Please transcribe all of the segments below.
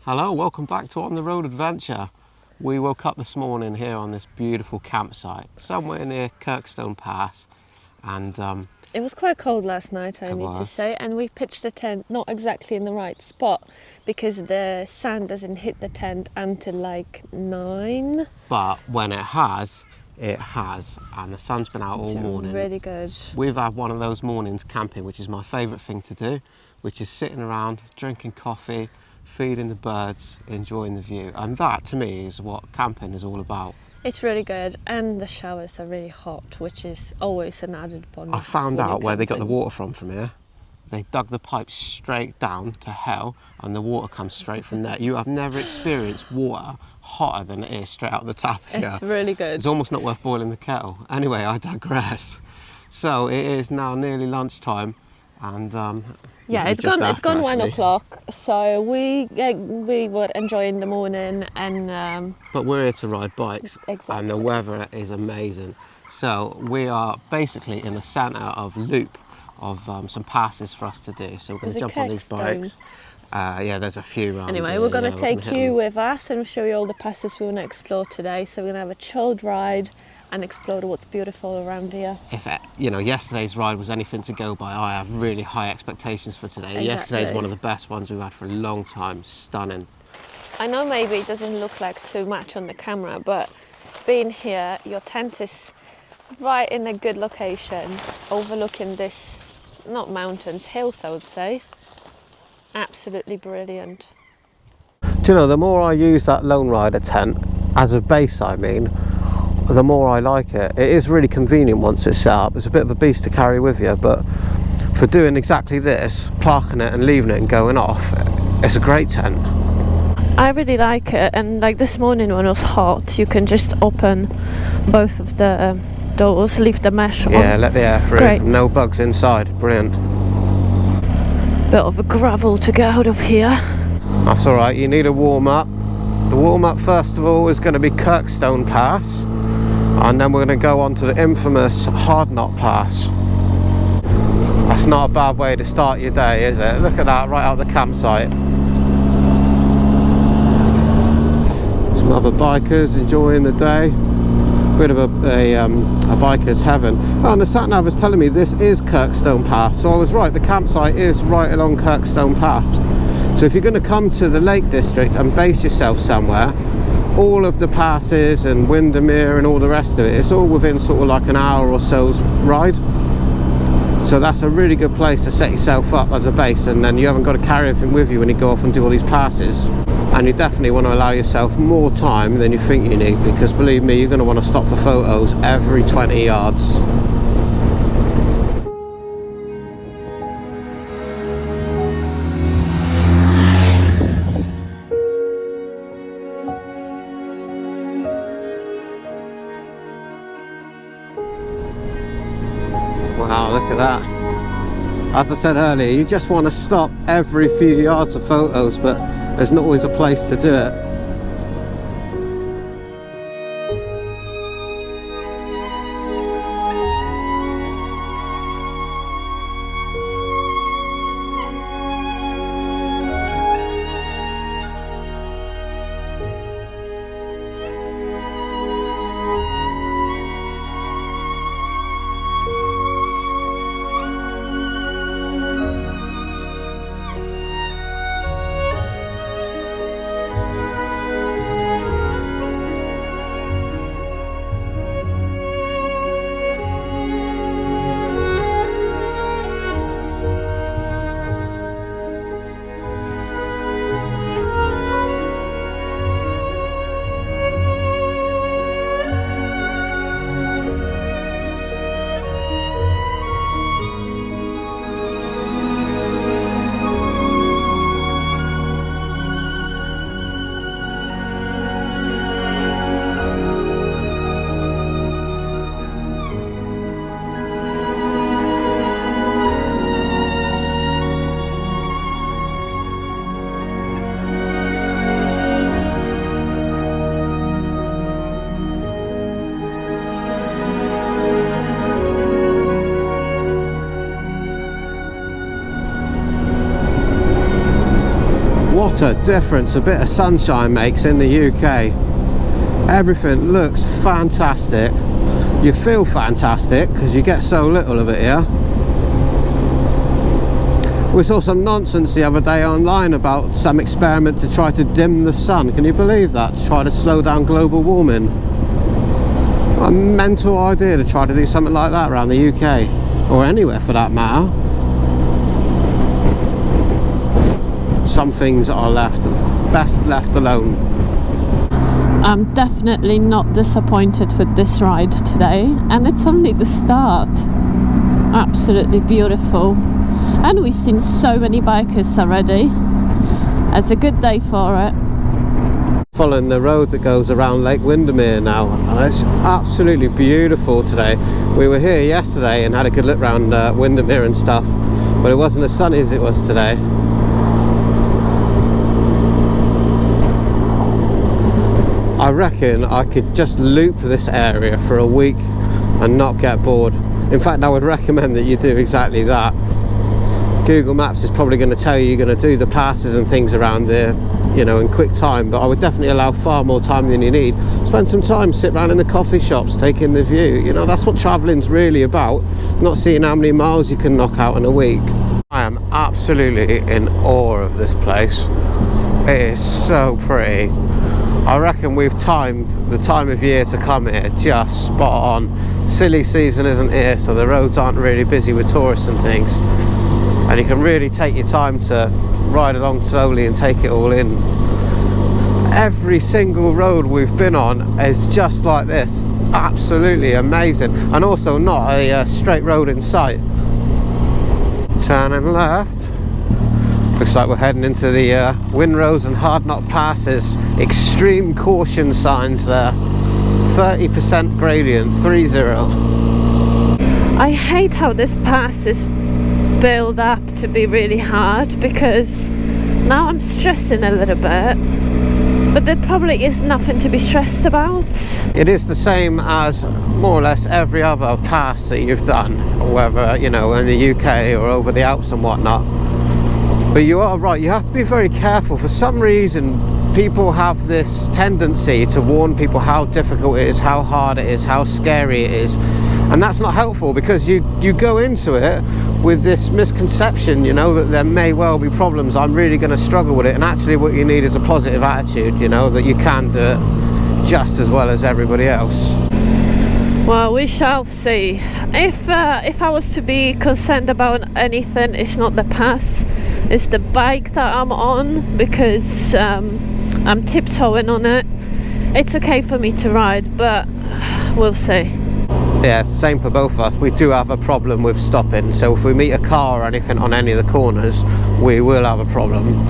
Hello, welcome back to On the Road Adventure. We woke up this morning here on this beautiful campsite, somewhere near Kirkstone Pass, and it was quite cold last night, I need to say, and we pitched the tent not exactly in the right spot because the sun doesn't hit the tent until like 9. But when it has, and the sun's been out all morning. Really good. We've had one of those mornings camping, which is my favourite thing to do, which is sitting around, drinking coffee, feeding the birds, enjoying the view, and that to me is what camping is all about. It's really good, and the showers are really hot, which is always an added bonus. I found out where they got the water from here. They dug the pipes straight down to hell and the water comes straight from there. You have never experienced water hotter than it is straight out the tap here. It's really good. It's almost not worth boiling the kettle. Anyway, I digress. So it is now nearly lunchtime and yeah, it's gone 1 o'clock, so we were enjoying the morning and but we're here to ride bikes. Exactly. And the weather is amazing. So we are basically in the centre of loop of some passes for us to do. So we're going to jump on these bikes. Yeah, there's a few around. Anyway, we're going to take you with us and show you all the passes we want to explore today. So we're going to have a chilled ride and explore what's beautiful around here. If yesterday's ride was anything to go by, I have really high expectations for today. Exactly. Yesterday's one of the best ones we've had for a long time. Stunning. I know maybe it doesn't look like too much on the camera, but being here, your tent is right in a good location, overlooking this, not mountains, hills I would say. Absolutely brilliant. Do you know, the more I use that Lone Rider tent, as a base I mean, the more I like it. It is really convenient once it's set up. It's a bit of a beast to carry with you, but for doing exactly this, parking it and leaving it and going off, it's a great tent. I really like it, and like this morning when it was hot, you can just open both of the doors, leave the mesh on. Yeah, let the air through. Great. No bugs inside. Brilliant. Bit of a gravel to get out of here. That's alright, you need a warm-up. The warm-up first of all is going to be Kirkstone Pass, and then we're going to go on to the infamous Hardknott Pass. That's not a bad way to start your day, is it? Look at that, right out the campsite. Some other bikers enjoying the day. Bit of a biker's heaven. Oh, and the sat nav is telling me this is Kirkstone Pass, so I was right, the campsite is right along Kirkstone Pass. So if you're going to come to the Lake District and base yourself somewhere, all of the passes and Windermere and all the rest of it, it's all within sort of like an hour or so's ride. So that's a really good place to set yourself up as a base, and then you haven't got to carry everything with you when you go off and do all these passes. And you definitely want to allow yourself more time than you think you need, because believe me, you're going to want to stop for photos every 20 yards. Wow, look at that. As I said earlier, you just want to stop every few yards of photos, but there's not always a place to do it. What a difference a bit of sunshine makes in the UK. Everything looks fantastic. You feel fantastic because you get so little of it here. We saw some nonsense the other day online about some experiment to try to dim the sun. Can you believe that? To try to slow down global warming. What a mental idea to try to do something like that around the UK, or anywhere for that matter. Some things are best left alone. I'm definitely not disappointed with this ride today, and it's only the start. Absolutely beautiful, and we've seen so many bikers already. It's a good day for it. Following the road that goes around Lake Windermere now, and it's absolutely beautiful today. We were here yesterday and had a good look around Windermere and stuff, but it wasn't as sunny as it was today. I reckon I could just loop this area for a week and not get bored. In fact, I would recommend that you do exactly that. Google Maps is probably going to tell you you're going to do the passes and things around there, you know, in quick time, but I would definitely allow far more time than you need. Spend some time, sit around in the coffee shops, take in the view. You know, that's what travelling's really about, not seeing how many miles you can knock out in a week. I am absolutely in awe of this place. It is so pretty. I reckon we've timed the time of year to come here just spot on. Silly season isn't here, so the roads aren't really busy with tourists and things, and you can really take your time to ride along slowly and take it all in. Every single road we've been on is just like this. Absolutely amazing, and also not a straight road in sight. Turning left. Looks like we're heading into the Wrynose and Hardknott Passes. Extreme caution signs there. 30% gradient, 30. I hate how this pass is built up to be really hard, because now I'm stressing a little bit, but there probably is nothing to be stressed about. It is the same as more or less every other pass that you've done, whether, you know, in the UK or over the Alps and whatnot. But you are right, you have to be very careful. For some reason, people have this tendency to warn people how difficult it is, how hard it is, how scary it is, and that's not helpful, because you go into it with this misconception, you know, that there may well be problems. I'm really going to struggle with it, and actually what you need is a positive attitude, you know, that you can do it just as well as everybody else. Well, we shall see. If I was to be concerned about anything, it's not the pass, it's the bike that I'm on, because I'm tiptoeing on it. It's okay for me to ride, but we'll see. Yeah, same for both of us. We do have a problem with stopping, so if we meet a car or anything on any of the corners, we will have a problem.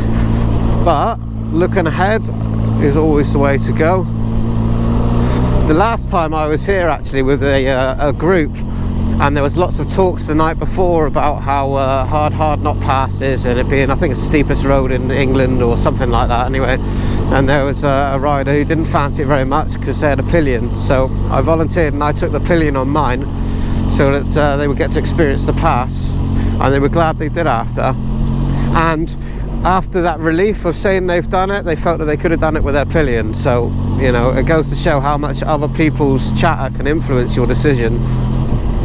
But looking ahead is always the way to go. The last time I was here actually with a group, and there was lots of talks the night before about how hard Hardknott Pass is, and it being, I think, it's the steepest road in England or something like that anyway. And there was a rider who didn't fancy it very much because they had a pillion, so I volunteered and I took the pillion on mine so that they would get to experience the pass, and they were glad they did after. And after that relief of saying they've done it, they felt that they could have done it with their pillion. So, you know, it goes to show how much other people's chatter can influence your decision.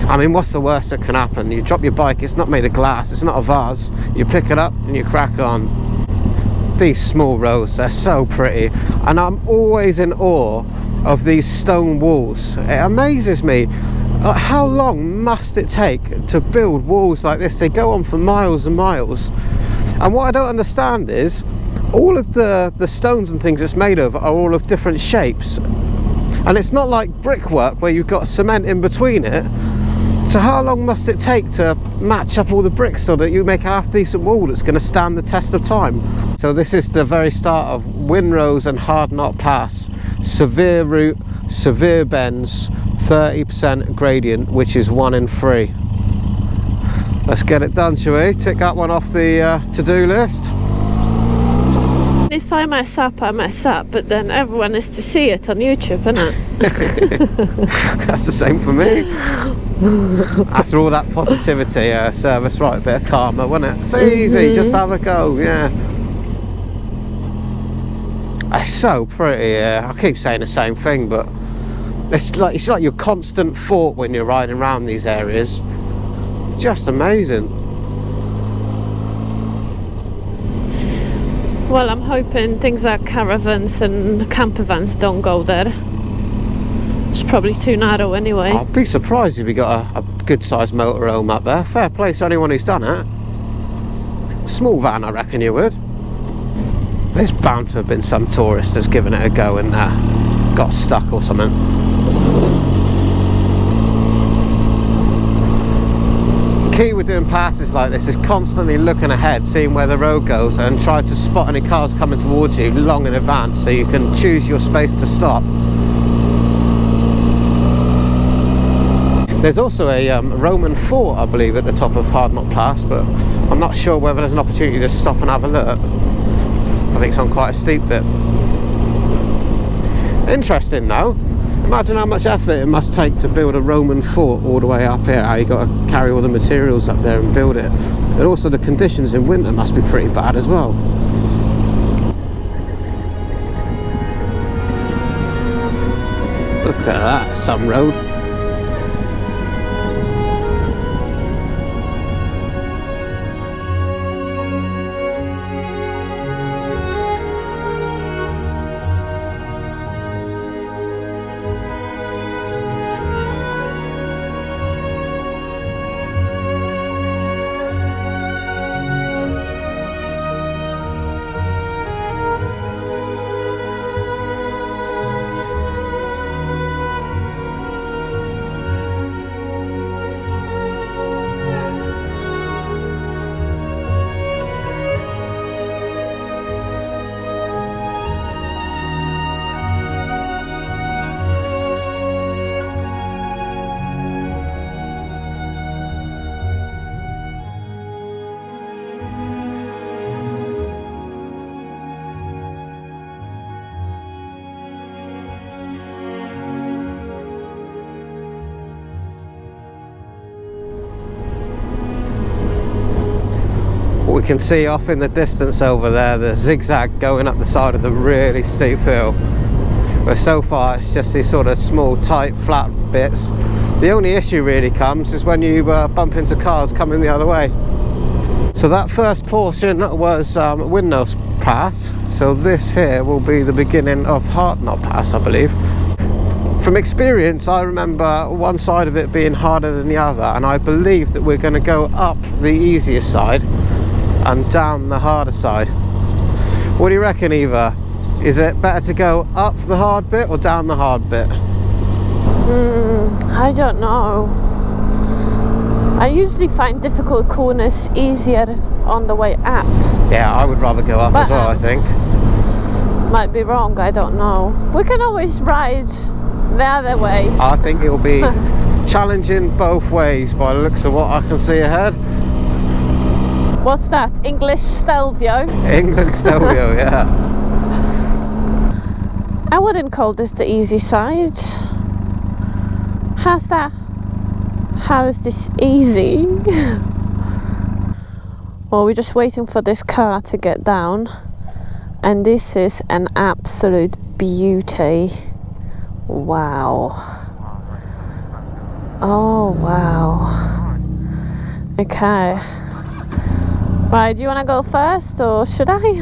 I mean, what's the worst that can happen? You drop your bike, it's not made of glass, it's not a vase, you pick it up and you crack on. These small roads, they're so pretty, and I'm always in awe of these stone walls. It amazes me, how long must it take to build walls like this? They go on for miles and miles. And what I don't understand is all of the stones and things it's made of are all of different shapes, and it's not like brickwork where you've got cement in between it. So how long must it take to match up all the bricks so that you make a half decent wall that's going to stand the test of time? So this is the very start of Wrynose and Hardknott Pass. Severe route, severe bends, 30% gradient, which is 1 in 3. Let's get it done, shall we? Tick that one off the to-do list. If I mess up, I mess up, but then everyone is to see it on YouTube, isn't it? That's the same for me. After all that positivity, serve us right, a bit of karma, wasn't it? So easy, just have a go, yeah. It's so pretty. I keep saying the same thing, but it's like your constant thought when you're riding around these areas. It's just amazing. Well, I'm hoping things like caravans and camper vans don't go there. It's probably too narrow anyway. I'd be surprised if you got a good sized motorhome up there. Fair play to anyone who's done it. Small van, I reckon you would. There's bound to have been some tourist that's given it a go and got stuck or something. The key with doing passes like this is constantly looking ahead, seeing where the road goes, and try to spot any cars coming towards you long in advance so you can choose your space to stop. There's also a Roman fort, I believe, at the top of Hardknott Pass, but I'm not sure whether there's an opportunity to stop and have a look. I think it's on quite a steep bit. Interesting though. Imagine how much effort it must take to build a Roman fort all the way up here. How you got to carry all the materials up there and build it. And also the conditions in winter must be pretty bad as well. Look at that, some road. We can see off in the distance over there the zigzag going up the side of the really steep hill, where so far it's just these sort of small tight flat bits. The only issue really comes is when you bump into cars coming the other way. So that first portion was Wrynose Pass, so this here will be the beginning of Hardknott Pass, I believe. From experience, I remember one side of it being harder than the other, and I believe that we're going to go up the easiest side and down the harder side. What do you reckon, Eva? Is it better to go up the hard bit or down the hard bit? I don't know. I usually find difficult corners easier on the way up. Yeah, I would rather go up as well, I think. Might be wrong, I don't know. We can always ride the other way. I think it will be challenging both ways by the looks of what I can see ahead. What's that? English Stelvio? England Stelvio, yeah. I wouldn't call this the easy side. How's that? How is this easy? Well, we're just waiting for this car to get down, and this is an absolute beauty. Wow. Oh, wow. Okay. Right, do you want to go first or should I?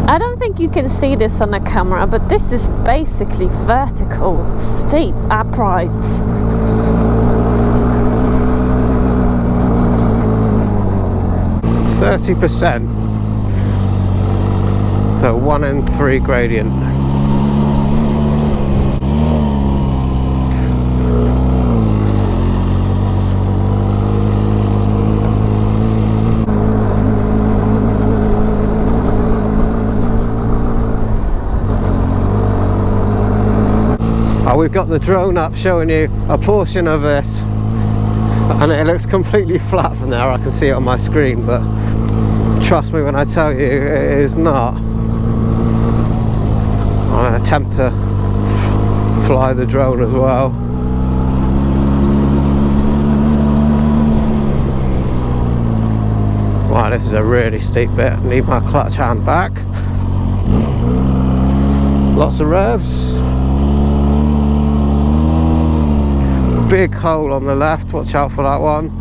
I don't think you can see this on the camera, but this is basically vertical, steep, upright. 30%. So 1 in 3 gradient. We've got the drone up showing you a portion of this, and it looks completely flat from there. I can see it on my screen, but trust me when I tell you, it is not. I'm going to attempt to fly the drone as well. Wow, this is a really steep bit. I need my clutch hand back. Lots of revs. Big hole on the left, watch out for that one.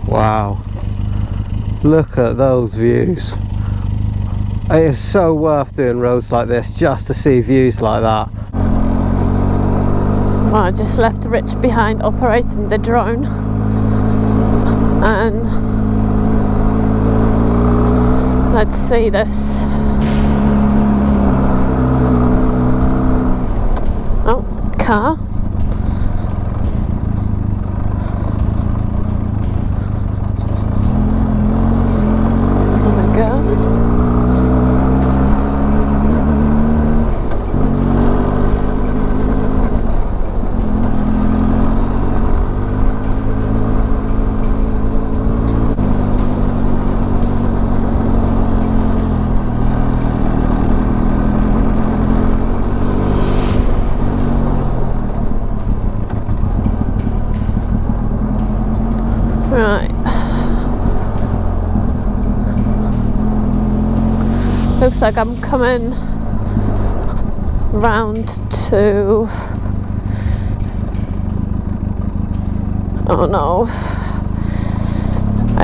Wow, look at those views. It is so worth doing roads like this just to see views like that. Well, I just left Rich behind operating the drone, and let's see this. Oh, car. There we go. Right. Looks like I'm coming round to... Oh no.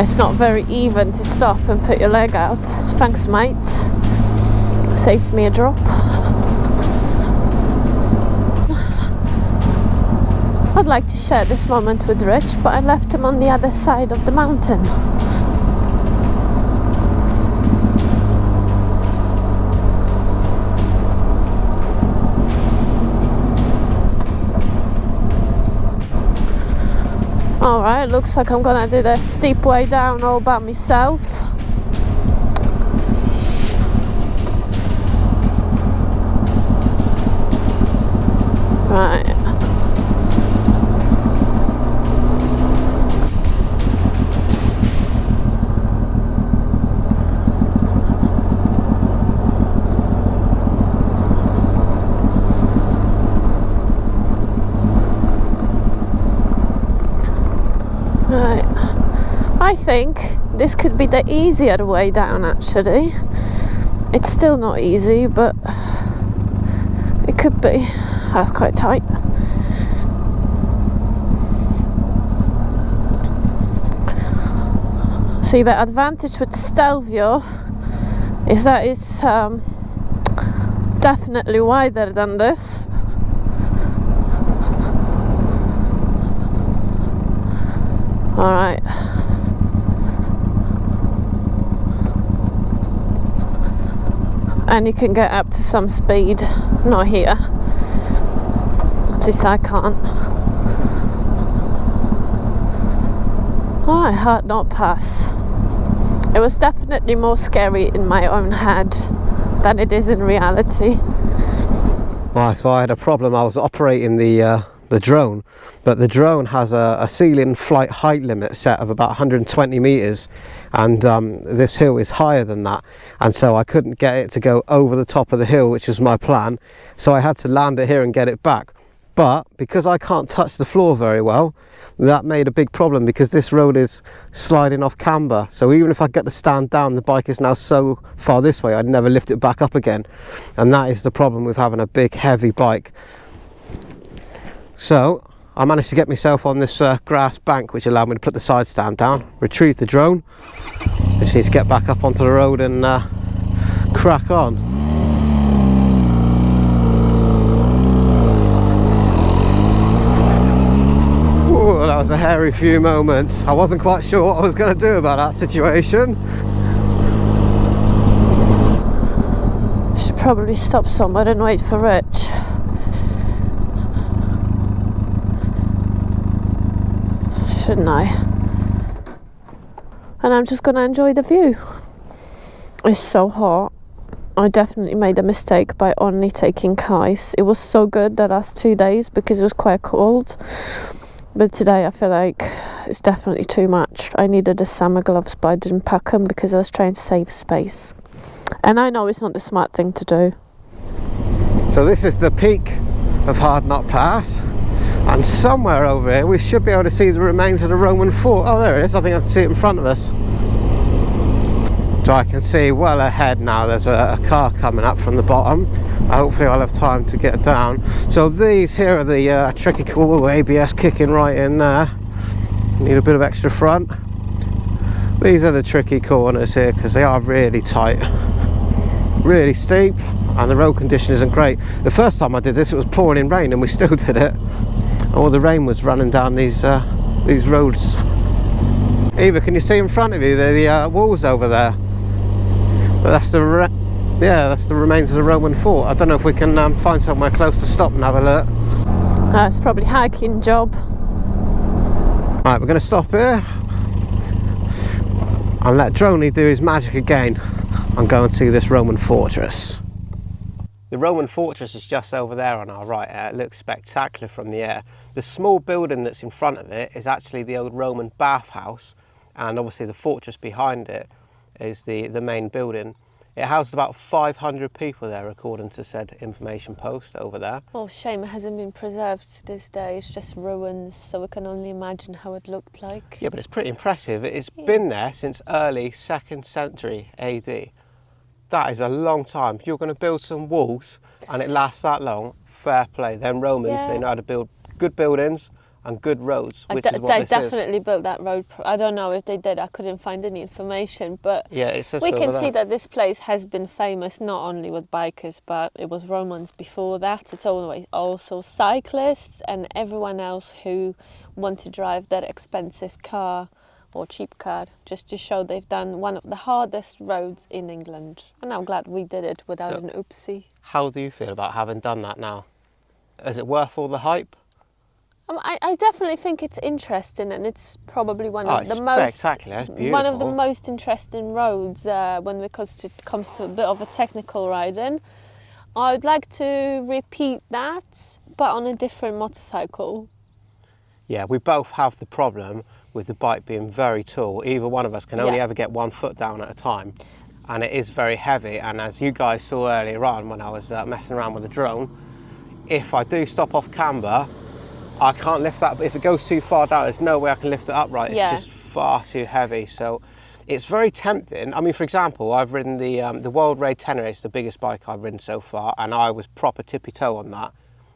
It's not very even to stop and put your leg out. Thanks, mate. Saved me a drop. I'd like to share this moment with Rich, but I left him on the other side of the mountain. Alright, looks like I'm gonna do the steep way down all by myself. Right. I think this could be the easier way down actually. It's still not easy, but it could be. That's quite tight. See, the advantage with Stelvio is that it's definitely wider than this. Alright. And you can get up to some speed. Not here. At least I can't. Oh, Hardknott Pass. It was definitely more scary in my own head than it is in reality. Right, so I had a problem. I was operating the drone, but the drone has a ceiling flight height limit set of about 120 meters, and this hill is higher than that, and so I couldn't get it to go over the top of the hill, which was my plan. So I had to land it here and get it back. But because I can't touch the floor very well, that made a big problem, because this road is sliding off camber. So even if I get the stand down, the bike is now so far this way I'd never lift it back up again, and that is the problem with having a big heavy bike. So I managed to get myself on this grass bank, which allowed me to put the side stand down, retrieve the drone. I just need to get back up onto the road and crack on. Ooh, that was a hairy few moments. I wasn't quite sure what I was going to do about that situation. Should probably stop somewhere and wait for Rich. Shouldn't I? And I'm just gonna enjoy the view. It's so hot. I definitely made a mistake by only taking ice. It was so good the last 2 days because it was quite cold, but today I feel like it's definitely too much. I needed the summer gloves, but I didn't pack them because I was trying to save space, and I know it's not the smart thing to do. So this is the peak of Hardknott Pass. And somewhere over here we should be able to see the remains of the Roman fort. Oh, there it is. I think I can see it in front of us. So I can see well ahead now there's a car coming up from the bottom. Hopefully I'll have time to get down. So these here are the tricky cool ABS kicking right in there. Need a bit of extra front. These are the tricky corners here because they are really tight, really steep, and the road condition isn't great. The first time I did this it was pouring in rain and we still did it. All the rain was running down these roads. Eva, can you see in front of you the walls over there? But that's the remains of the Roman fort. I don't know if we can find somewhere close to stop and have a look. It's probably hiking job. Right, we're going to stop here and let Droney do his magic again and go and see this Roman fortress. The Roman fortress is just over there on our right. It looks spectacular from the air. The small building that's in front of it is actually the old Roman bathhouse, and obviously the fortress behind it is the main building. It housed about 500 people there, according to said information post over there. Well, shame it hasn't been preserved to this day. It's just ruins, so we can only imagine how it looked like. Yeah, but it's pretty impressive. It's been there since early 2nd century AD. That is a long time. If you're going to build some walls and it lasts that long, fair play. Them Romans, they know how to build good buildings and good roads, which is what this is. They definitely built that road. I don't know if they did. I couldn't find any information, but yeah, it says we can see that this place has been famous not only with bikers, but it was Romans before that. It's always also cyclists and everyone else who want to drive that expensive car or cheap car, just to show they've done one of the hardest roads in England. And I'm glad we did it without an oopsie. How do you feel about having done that now? Is it worth all the hype? I definitely think it's interesting, and it's probably one of the most interesting roads when it comes to a bit of a technical riding. I'd like to repeat that, but on a different motorcycle. Yeah, we both have the problem with the bike being very tall. Either one of us can only ever get one foot down at a time, and it is very heavy. And as you guys saw earlier on when I was messing around with the drone, if I do stop off camber, I can't lift that. If it goes too far down, there's no way I can lift it upright. It's just far too heavy. So it's very tempting. I mean, for example, I've ridden the World Raid Tenere. It's the biggest bike I've ridden so far, and I was proper tippy toe on that.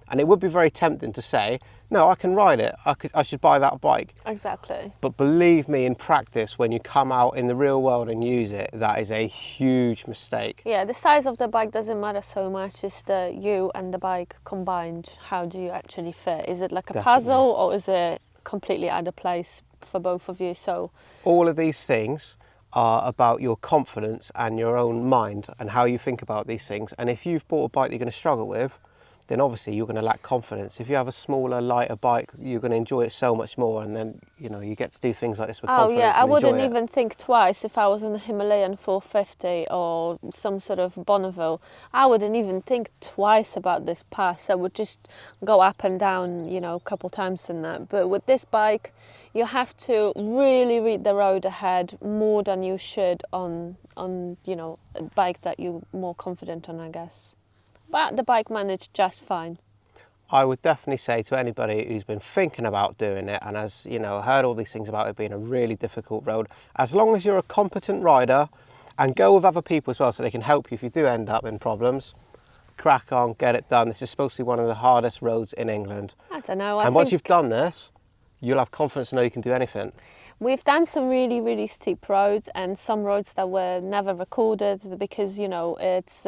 And it would be very tempting to say, no, I can ride it. I should buy that bike. Exactly. But believe me, in practice, when you come out in the real world and use it, that is a huge mistake. Yeah, the size of the bike doesn't matter so much. It's you and the bike combined. How do you actually fit? Is it like a puzzle, or is it completely out of place for both of you? So all of these things are about your confidence and your own mind and how you think about these things. And if you've bought a bike that you're going to struggle with, then obviously you're going to lack confidence. If you have a smaller, lighter bike, you're going to enjoy it so much more, and then you get to do things like this with confidence. Oh yeah, I wouldn't even think twice if I was in a Himalayan 450 or some sort of Bonneville. I wouldn't even think twice about this pass. I would just go up and down, a couple times in that. But with this bike, you have to really read the road ahead more than you should on a bike that you're more confident on, I guess. But the bike managed just fine. I would definitely say to anybody who's been thinking about doing it and has, heard all these things about it being a really difficult road, as long as you're a competent rider and go with other people as well so they can help you if you do end up in problems, crack on, get it done. This is supposed to be one of the hardest roads in England. I don't know. And once you've done this, you'll have confidence to know you can do anything. We've done some really, really steep roads and some roads that were never recorded because, it's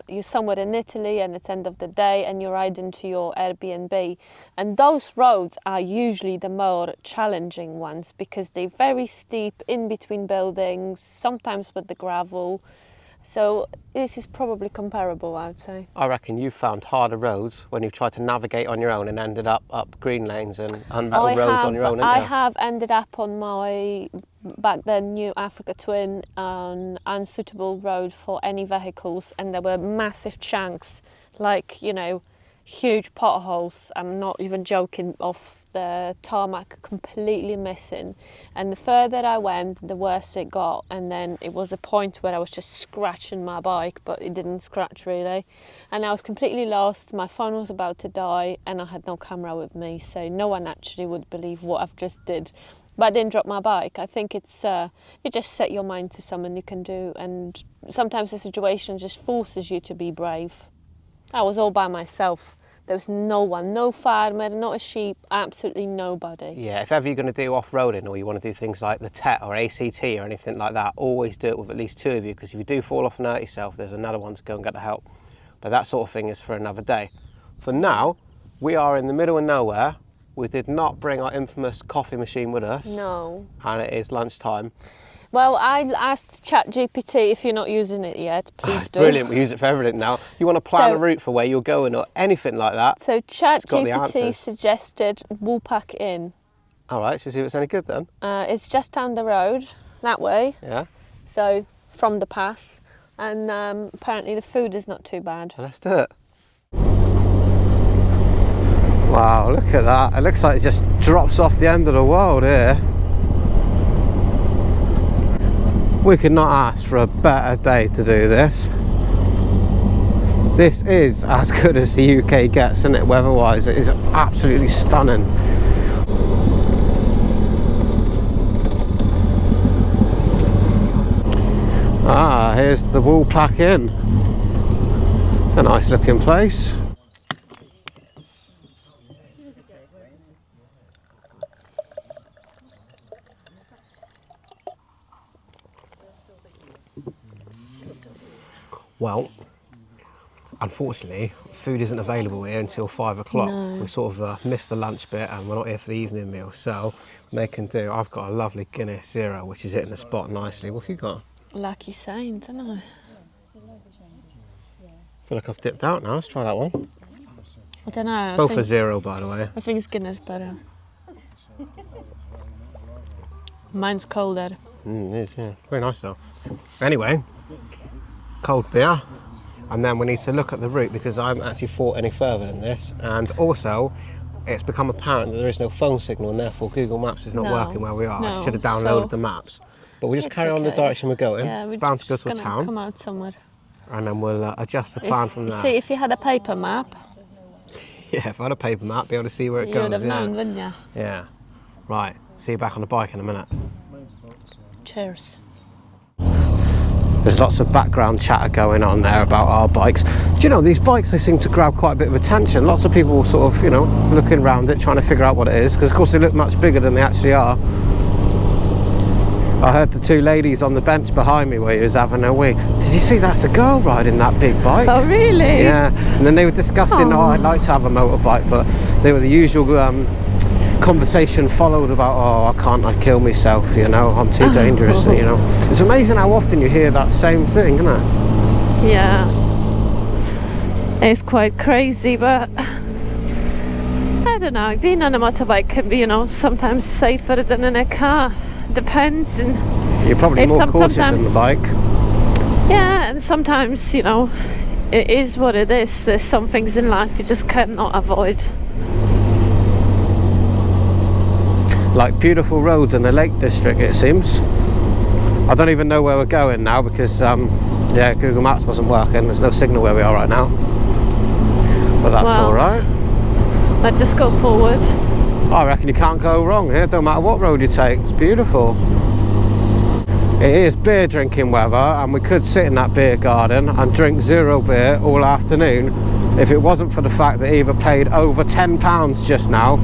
you're somewhere in Italy and it's end of the day and you're riding to your Airbnb. And those roads are usually the more challenging ones because they're very steep in between buildings, sometimes with the gravel. So this is probably comparable, I would say. I reckon you've found harder roads when you've tried to navigate on your own and ended up green lanes and metal roads on your own, haven't you? I have ended up on my, back then, new Africa Twin, an unsuitable road for any vehicles, and there were massive chunks, like, huge potholes. I'm not even joking, off the tarmac, completely missing. And the further I went, the worse it got. And then it was a point where I was just scratching my bike, but it didn't scratch really. And I was completely lost. My phone was about to die and I had no camera with me, so no one actually would believe what I've just did. But I didn't drop my bike. I think it's you just set your mind to something you can do, and sometimes the situation just forces you to be brave. I was all by myself. There was no one, no farmer, not a sheep, absolutely nobody. Yeah, if ever you're going to do off-roading or you want to do things like the TET or ACT or anything like that, always do it with at least 2 of you, because if you do fall off and hurt yourself, there's another one to go and get the help. But that sort of thing is for another day. For now, we are in the middle of nowhere. We did not bring our infamous coffee machine with us. No. And it is lunchtime. Well, I asked ChatGPT, if you're not using it yet, please do. Brilliant, we use it for everything now. You want to plan a route for where you're going or anything like that. So ChatGPT suggested Woolpack Inn. All right, shall we see if it's any good then? It's just down the road, that way. Yeah. So, from the pass. And apparently the food is not too bad. Well, let's do it. Wow, look at that. It looks like it just drops off the end of the world here. We could not ask for a better day to do this. This is as good as the UK gets, isn't it, weather-wise? It is absolutely stunning. Ah, here's the Woolpack Inn. It's a nice looking place. Well, unfortunately, food isn't available here until 5 o'clock. No. We sort of missed the lunch bit and we're not here for the evening meal, so make and do. I've got a lovely Guinness Zero, which is hitting the spot nicely. What have you got? Lucky Saint, don't I? I feel like I've dipped out now. Let's try that one. I don't know. Both are zero, by the way. I think it's Guinness better. Mine's colder. It is, yeah. Very nice though. Anyway, cold beer. And then we need to look at the route, because I haven't actually thought any further than this. And also, it's become apparent that there is no phone signal, and therefore Google Maps is not working where we are. I should have downloaded the maps. But we just carry on the direction we're going. Yeah, it's bound to go to a town. Come out somewhere. And then we'll adjust the plan from there. See, if you had a paper map. Yeah, if I had a paper map, be able to see where it goes. You would have known, wouldn't you? Yeah. Right. See you back on the bike in a minute. Cheers. There's lots of background chatter going on there about our bikes. Do you know, these bikes, they seem to grab quite a bit of attention. Lots of people sort of, you know, looking around it, trying to figure out what it is, because of course they look much bigger than they actually are. I heard the two ladies on the bench behind me where he was having a wee. Did you see that's a girl riding that big bike? Oh really? Yeah. And then they were discussing, oh, I'd like to have a motorbike, but they were the usual conversation followed about, I'd kill myself, you know, I'm too dangerous, you know. It's amazing how often you hear that same thing, isn't it? Yeah. It's quite crazy, but I don't know, being on a motorbike can be, you know, sometimes safer than in a car. Depends. And you're probably more cautious than the bike. Yeah, and sometimes, you know, it is what it is. There's some things in life you just cannot avoid. Like beautiful roads in the Lake District, it seems. I don't even know where we're going now because, yeah, Google Maps wasn't working. There's no signal where we are right now. But that's all right. Let's just go forward. I reckon you can't go wrong here, don't matter what road you take. It's beautiful. It is beer drinking weather, and we could sit in that beer garden and drink zero beer all afternoon if it wasn't for the fact that Eva paid over £10 just now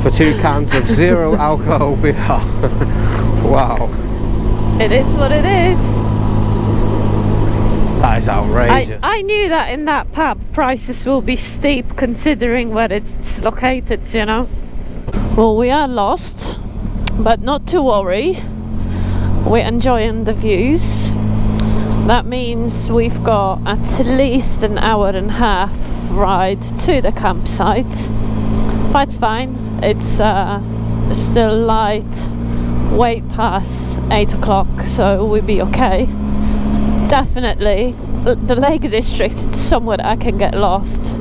for 2 cans of zero alcohol beer. Wow. It is what it is. That is outrageous. I knew that in that pub prices will be steep considering where it's located, you know. Well, we are lost, but not to worry. We're enjoying the views. That means we've got at least an hour and a half ride to the campsite. But it's fine. It's still light, way past 8 o'clock, so we'll be okay. Definitely, the Lake District is somewhere I can get lost.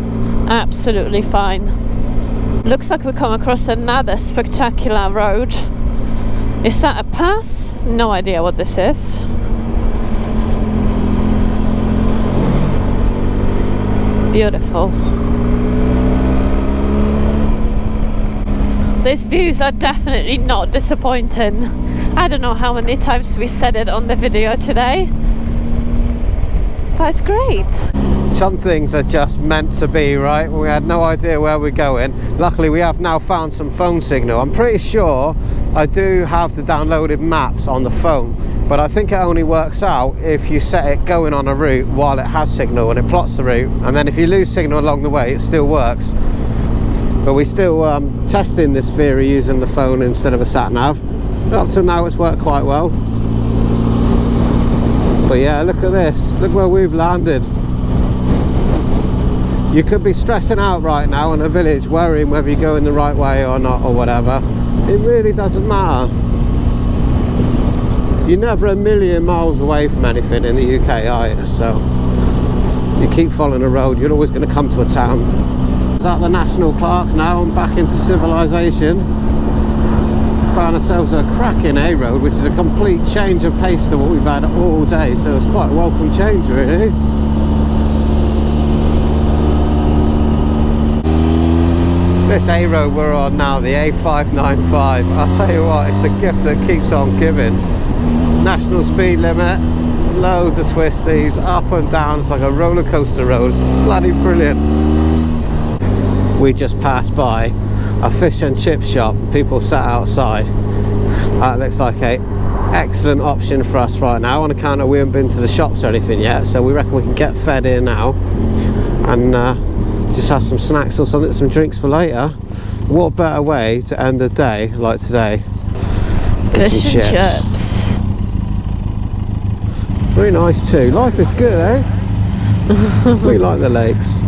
absolutely fine. Looks like we come across another spectacular road. Is that a pass? No idea what this is. Beautiful. These views are definitely not disappointing. I don't know how many times we said it on the video today, but it's great. Some things are just meant to be, right? We had no idea where we're going. Luckily we have now found some phone signal. I'm pretty sure I do have the downloaded maps on the phone, but I think it only works out if you set it going on a route while it has signal, and it plots the route, and then if you lose signal along the way it still works. But we're still testing this theory using the phone instead of a sat nav. Up to now it's worked quite well. But yeah, look at this, look where we've landed. You could be stressing out right now in a village, worrying whether you're going the right way or not or whatever. It really doesn't matter. You're never a million miles away from anything in the UK, are you? So you keep following a road, you're always going to come to a town. It's at the national park now, I'm back into civilization. Found ourselves a cracking A-road, which is a complete change of pace to what we've had all day, so it's quite a welcome change really. This A-road we're on now, the A595, I'll tell you what, it's the gift that keeps on giving. National speed limit, loads of twisties, up and down, it's like a roller coaster road, it's bloody brilliant. We just passed by a fish and chip shop, people sat outside. That looks like a excellent option for us right now, on account of we haven't been to the shops or anything yet, so we reckon we can get fed in now and just have some snacks or something, some drinks for later. What better way to end the day like today? Fish and chips. Very nice too. Life is good, eh? We like the lakes.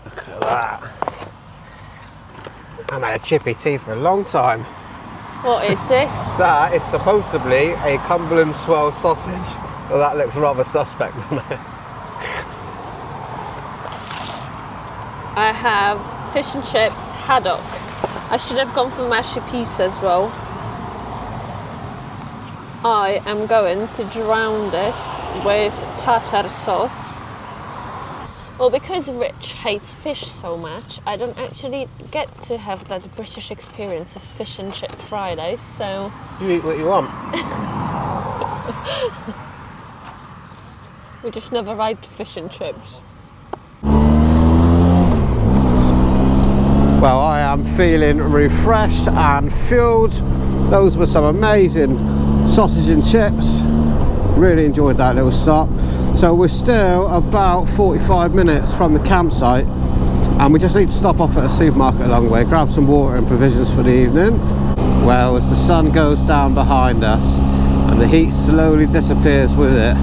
Look at that. I haven't had a chippy tea for a long time. What is this? That is supposedly a Cumberland swirl sausage. Well, that looks rather suspect, doesn't it? I have fish and chips, haddock. I should have gone for mashed peas as well. I am going to drown this with tartar sauce. Well, because Rich hates fish so much, I don't actually get to have that British experience of fish and chip Fridays, so... You eat what you want. We just never liked fish and chips. Well, I am feeling refreshed and fueled. Those were some amazing sausage and chips. Really enjoyed that little stop. So we're still about 45 minutes from the campsite, and we just need to stop off at a supermarket along the way, grab some water and provisions for the evening. Well, as the sun goes down behind us and the heat slowly disappears with it,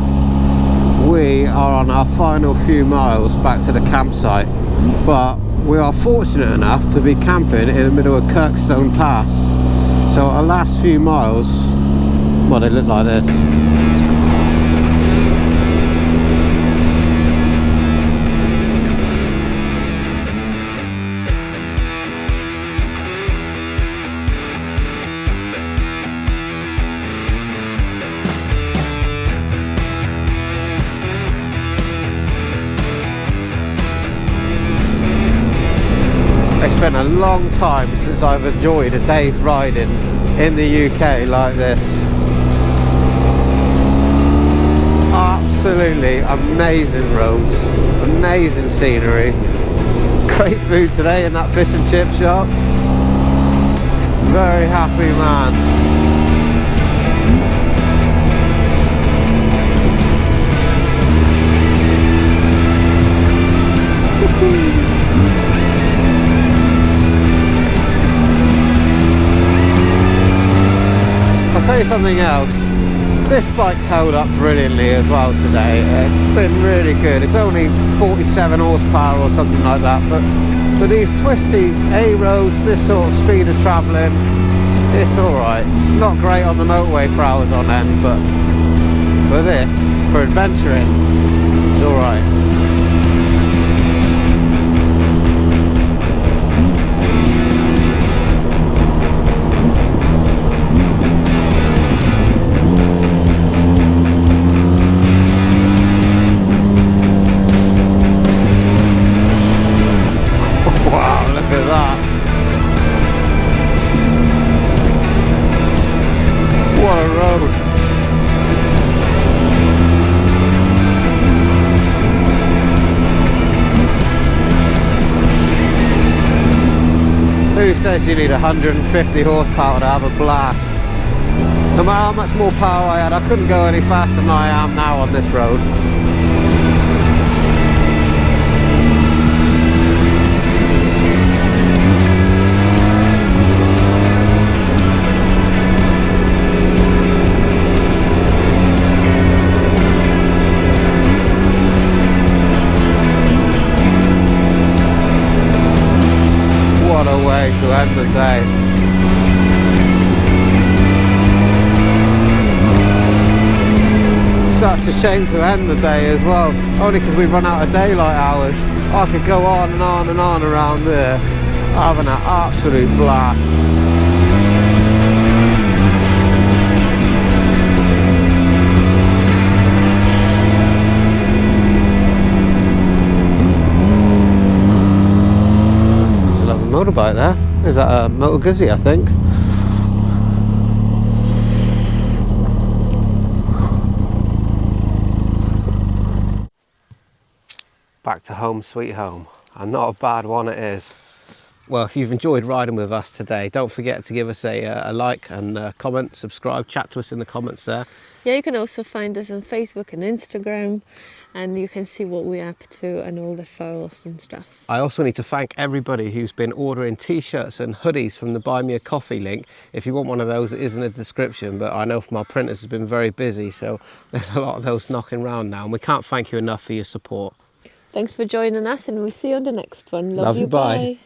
we are on our final few miles back to the campsite. But we are fortunate enough to be camping in the middle of Kirkstone Pass. So our last few miles, well, they look like this. It's been a long time since I've enjoyed a day's riding in the UK like this. Absolutely amazing roads, amazing scenery, great food today in that fish and chip shop. Very happy man. I'll tell you something else, this bike's held up brilliantly as well today. It's been really good. It's only 47 horsepower or something like that, but for these twisty A roads, this sort of speed of travelling, It's alright. It's not great on the motorway for hours on end, but for this, for adventuring, it's alright. Wow, look at that. What a road. Who says you need 150 horsepower to have a blast? No matter how much more power I had, I couldn't go any faster than I am now on this road. What a way to end the day. Such a shame to end the day as well, only because we've run out of daylight hours. I could go on and on and on around there, having an absolute blast. Motorbike there. Is that a Moto Guzzi, I think? Back to home sweet home, and not a bad one it is. Well, if you've enjoyed riding with us today, don't forget to give us a like and comment, subscribe, chat to us in the comments there. Yeah, you can also find us on Facebook and Instagram, and you can see what we're up to and all the photos and stuff. I also need to thank everybody who's been ordering t-shirts and hoodies from the Buy Me a Coffee link. If you want one of those, it is in the description, but I know from our printers has been very busy, so there's a lot of those knocking around now, and we can't thank you enough for your support. Thanks for joining us, and we'll see you on the next one. Love you, bye. Bye.